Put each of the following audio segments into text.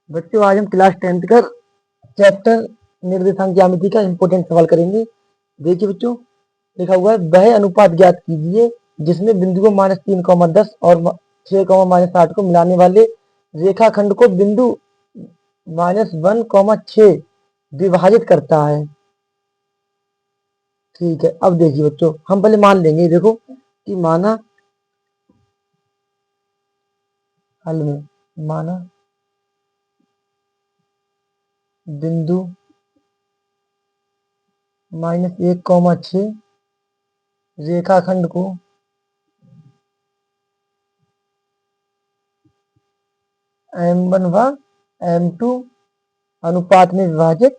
बच्चों आज हम क्लास 10th का चैप्टर निर्देशांक ज्यामिति का इंपॉर्टेंट सवाल करेंगे। देखिए बच्चों, लिखा हुआ है वह अनुपात ज्ञात कीजिए जिसमें बिंदुओं -3, 10 और 6, -8 को मिलाने वाले रेखाखंड को बिंदु -1, 6 विभाजित करता है। ठीक है, अब देखिए बच्चों, हम पहले मान लेंगे, देखो कि माना हल में माना बिंदु -1, 6 रेखाखंड को M1 व M2 अनुपात में विभाजित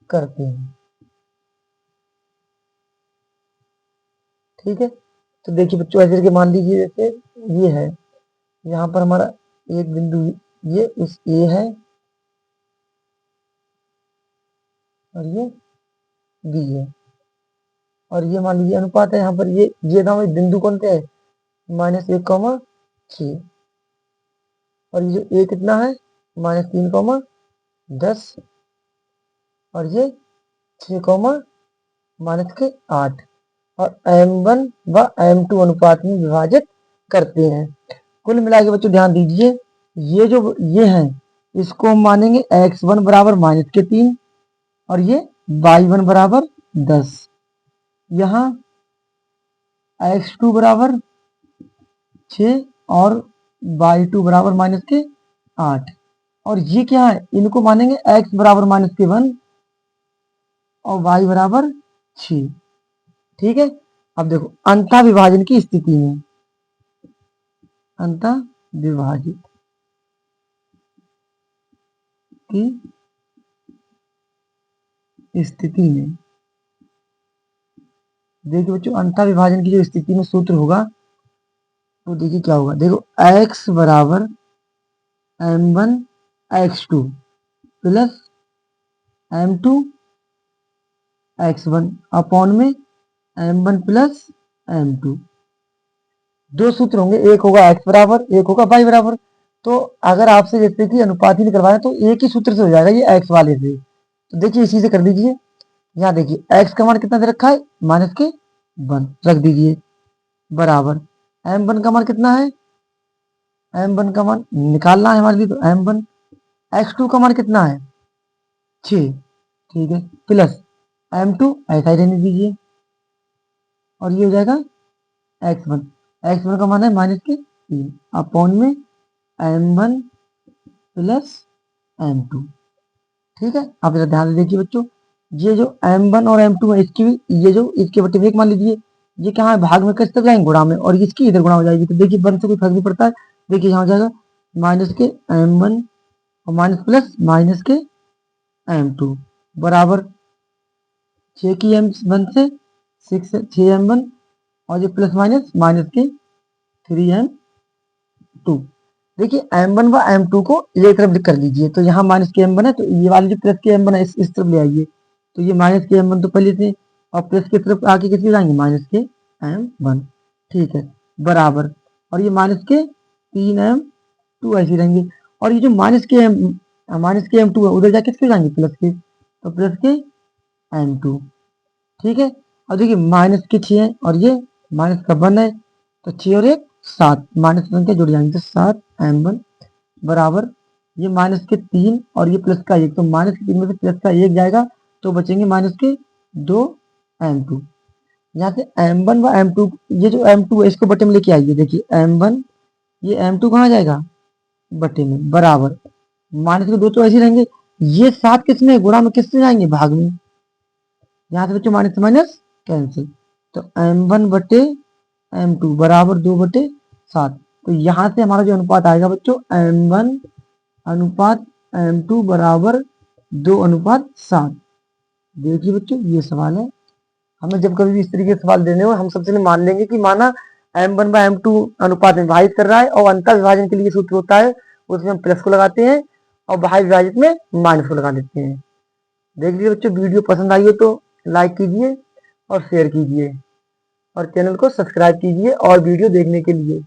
करते हैं। ठीक है, तो देखिए बच्चों, ऐसे करके मान लीजिए, जैसे ये है, यहाँ पर हमारा एक बिंदु ये इस ए है और ये बी है, और ये मान लीजिए अनुपात है। यहाँ पर ये था बिंदु कौन से है, -1, 6, और ये जो ए कितना है, -3, 10, और ये 6, -8, और M1 व M2 अनुपात में विभाजित करते हैं। कुल मिला के बच्चों ध्यान दीजिए, ये जो ये है इसको हम मानेंगे x1 बराबर -3 और ये y1 बराबर 10। यहाँ x2 बराबर 6 और y2 बराबर -8, और ये क्या है, इनको मानेंगे x बराबर -1 और y बराबर 6। ठीक है, अब देखो अंतः विभाजन की स्थिति में, अंतः विभाजित की स्थिति में, देखिए बच्चों, अंतः विभाजन की जो स्थिति में सूत्र होगा तो देखिए क्या होगा। देखो x बराबर M1 x2 plus M2 x1 upon में M1 प्लस M2। दो सूत्र होंगे, एक होगा x बराबर, एक होगा y बराबर। तो अगर आपसे जैसे कि अनुपात ही निकलवाए तो एक ही सूत्र से हो जाएगा, ये x वाले से। तो देखिए इसी से कर दीजिए। यहाँ देखिए x का मान कितना दे रखा है, -1 रख दीजिए, बराबर M1 का मान कितना है, M1 का मान निकालना है हमारे लिए, तो M1 x2 का मान कितना है, 6। ठीक है, प्लस M2 ऐसा ही रहने दीजिए, और ये हो जाएगा x1 का मान है -3 अपॉन में M1 प्लस M2। ठीक है, आप जरा ध्यान से देखिए बच्चों, ये जो M1 और M2 है इसकी ये जो इसके बटे में एक मान लीजिए, ये कहाँ है, भाग में किस तरफ जाएंगे, गुणा में, और इसकी इधर गुणा हो जाएगी। तो देखिए वन से कोई फर्क नहीं पड़ता है, देखिए यहाँ हो जाएगा माइनस के M1 और माइनस प्लस माइनस के M2 बराबर 6 की M1 से 6 M1, और ये प्लस माइनस माइनस के 3M2। देखिए M1 व M2 को ये तरफ कर लीजिए, तो यहाँ माइनस के M1 है, तो ये वाली जो प्लस के M1 है इस तरफ ले आइए, तो ये माइनस के M1 तो पहले थे, और प्लस की तरफ आके किसके जाएंगे, माइनस के M1। ठीक है, बराबर, और ये माइनस के 3M2 ऐसे रहेंगे, और ये जो माइनस के M2 है उधर जाके किसके जाएंगे, प्लस के, तो प्लस के M2। ठीक है, और देखिए माइनस के 6 है और ये माइनस का 1 है, तो 6 और 1 7, माइनस 1 के जुड़ जाएंगे, तो 7 M1 बराबर ये माइनस के 3 और ये प्लस का 1, तो माइनस के 3 में से प्लस का 1 जाएगा, तो बचेंगे माइनस के 2 M2। यहाँ से M1 व M2, ये जो M2 है इसको बटे में लेके आइए। देखिए M1, ये M2 कहाँ जाएगा, बटे में, बराबर माइनस के 2 तो ऐसे रहेंगे, ये 7 किसमें, गुणा में, किससे जाएंगे, भाग में। यहाँ से बच्चों माइनस माइनस कैंसिल, तो M1 बटे M2 बराबर 2/7। तो यहाँ से हमारा जो अनुपात आएगा बच्चों, M1 अनुपात M2 बराबर 2/7। देखिए बच्चों, ये सवाल है, हमें जब कभी भी इस तरीके के सवाल देने हो, हम सबसे पहले मान लेंगे कि माना M1 बाय M2 अनुपात में विभाजित कर रहा है, और अंतर विभाजन के लिए सूत्र होता है, उसमें हम प्लस को लगाते हैं और बाहर विभाजित में माइनस को लगा देते हैं। देख लीजिए बच्चों, वीडियो पसंद आई हो तो लाइक कीजिए, और शेयर कीजिए और चैनल को सब्सक्राइब कीजिए और वीडियो देखने के लिए।